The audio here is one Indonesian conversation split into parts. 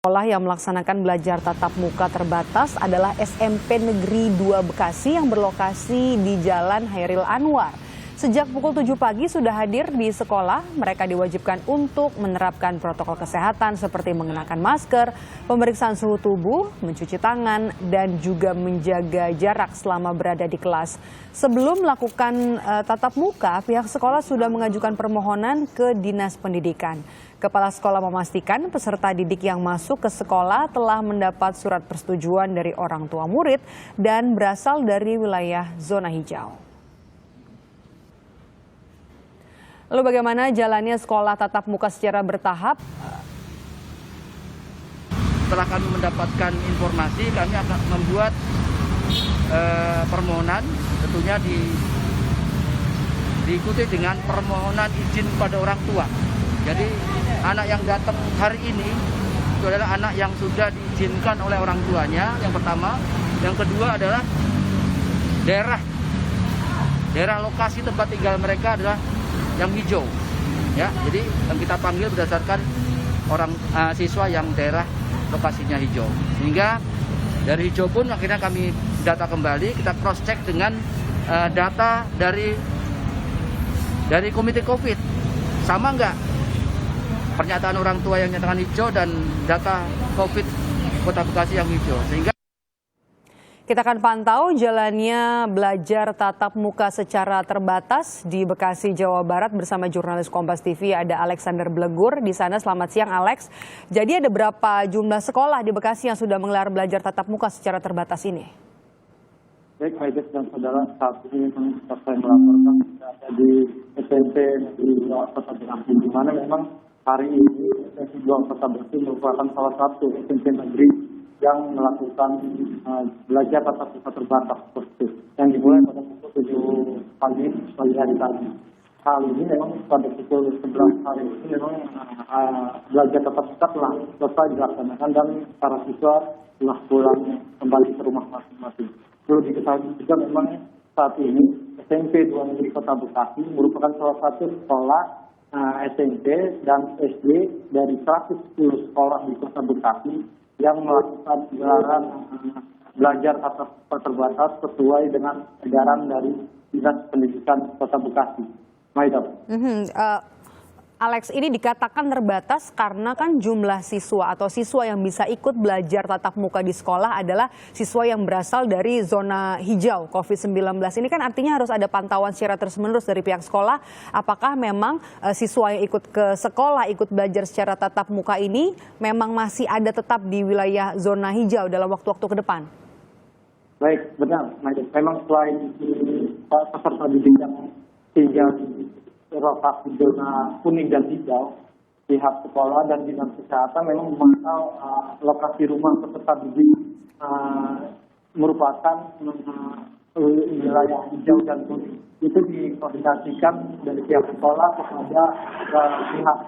Sekolah yang melaksanakan belajar tatap muka terbatas adalah SMP Negeri 2 Bekasi yang berlokasi di Jalan Hairil Anwar. Sejak pukul 7 pagi sudah hadir di sekolah, mereka diwajibkan untuk menerapkan protokol kesehatan seperti mengenakan masker, pemeriksaan suhu tubuh, mencuci tangan, dan juga menjaga jarak selama berada di kelas. Sebelum melakukan tatap muka, pihak sekolah sudah mengajukan permohonan ke Dinas Pendidikan. Kepala sekolah memastikan peserta didik yang masuk ke sekolah telah mendapat surat persetujuan dari orang tua murid dan berasal dari wilayah zona hijau. Lalu bagaimana jalannya sekolah tatap muka secara bertahap? Setelah kami mendapatkan informasi, kami akan membuat permohonan, tentunya diikuti dengan permohonan izin pada orang tua. Jadi anak yang datang hari ini itu adalah anak yang sudah diizinkan oleh orang tuanya, yang pertama. Yang kedua adalah daerah lokasi tempat tinggal mereka adalah yang hijau, ya. Jadi yang kita panggil berdasarkan orang siswa yang daerah lokasinya hijau. Sehingga dari hijau pun akhirnya kami data kembali, kita cross check dengan data dari komite COVID. Sama enggak pernyataan orang tua yang nyatakan hijau dan data COVID Kota Bekasi yang hijau. Sehingga kita akan pantau jalannya belajar tatap muka secara terbatas di Bekasi, Jawa Barat bersama jurnalis Kompas TV ada Alexander Blegur di sana. Selamat siang, Alex. Jadi ada berapa jumlah sekolah di Bekasi yang sudah menggelar belajar tatap muka secara terbatas ini? Baik, Maides dan saudara, saat ini saya melaporkan ada di SMP Negeri 2 Kota Bekasi, di mana memang hari ini SMP 2 Kota Bekasi merupakan salah satu SMP negeri yang melakukan belajar tatap muka terbatas yang dimulai pada pukul 7 pagi hari tadi. Hal ini memang pada pukul 11 hari ini memang belajar tatap muka telah selesai dilaksanakan dan para siswa telah pulang kembali ke rumah masing-masing. Perlu diketahui juga memang saat ini SMP 2 Negeri Kota Bekasi merupakan salah satu sekolah SMP dan SD dari 110 sekolah di Kota Bekasi yang melakukan gelaran belajar tatap muka terbatas sesuai dengan edaran dari Dinas Pendidikan Kota Bekasi. Maidam. Alex, ini dikatakan terbatas karena kan jumlah siswa atau siswa yang bisa ikut belajar tatap muka di sekolah adalah siswa yang berasal dari zona hijau COVID-19. Ini kan artinya harus ada pantauan secara terus-menerus dari pihak sekolah. Apakah memang siswa yang ikut ke sekolah, ikut belajar secara tatap muka ini memang masih ada tetap di wilayah zona hijau dalam waktu-waktu ke depan? Baik, benar. Memang selain peserta didik yang tinggal di lokasi zona kuning dan hijau, pihak sekolah dan dinas kesehatan memang memantau lokasi rumah peserta didik merupakan wilayah hijau dan kuning. Itu dikoordinasikan dari pihak sekolah kepada pihak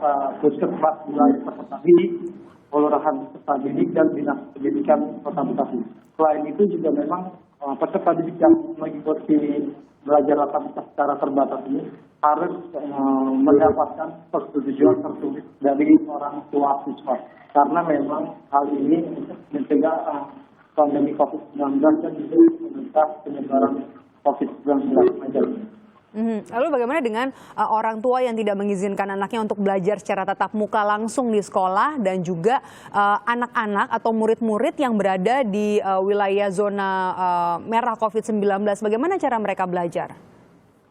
puskesmas wilayah peserta didik, kelurahan peserta didik dan dinas pendidikan Kota Bekasi. Selain itu juga memang peserta didik yang mengikuti belajar tatap muka secara terbatas ini harus mendapatkan persetujuan tertulis dari orang tua siswa, karena memang hal ini untuk mencegah pandemi COVID-19 dan juga mencegah penyebaran COVID-19. Lalu bagaimana dengan orang tua yang tidak mengizinkan anaknya untuk belajar secara tatap muka langsung di sekolah dan juga anak-anak atau murid-murid yang berada di wilayah zona merah COVID-19, bagaimana cara mereka belajar?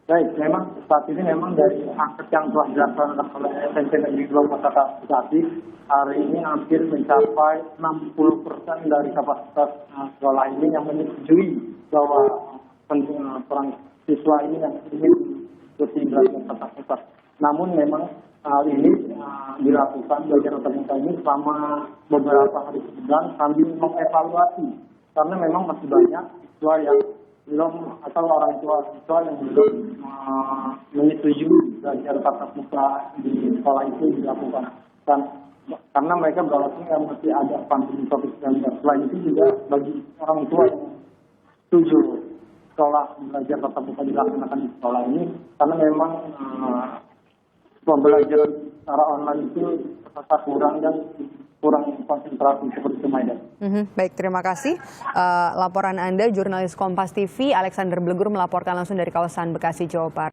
Baik, memang saat ini memang dari angket yang telah dilaksanakan oleh SMP Negeri 2 Kota Bekasi, hari ini hampir mencapai 60% dari kapasitas sekolah ini yang menyetujui bahwa perang siswa ini yang ingin mengikuti belajar tatap muka. Namun memang hal ini dilakukan belajar tatap muka ini selama beberapa hari kemudian sambil mengevaluasi, karena memang masih banyak siswa yang belum atau orang tua siswa yang belum menyetujui belajar tatap muka di sekolah itu dilakukan. Dan karena mereka beralasan yang masih ada pandemi COVID-19. Selain itu juga bagi orang tua yang setuju sekolah belajar tatap muka dilaksanakan di sekolah ini, karena memang pembelajaran secara online itu terasa kurang dan kurang konsentrasi seperti itu, Maida. Baik, terima kasih. Laporan Anda, jurnalis Kompas TV, Alexander Blegur melaporkan langsung dari kawasan Bekasi, Jawa Barat.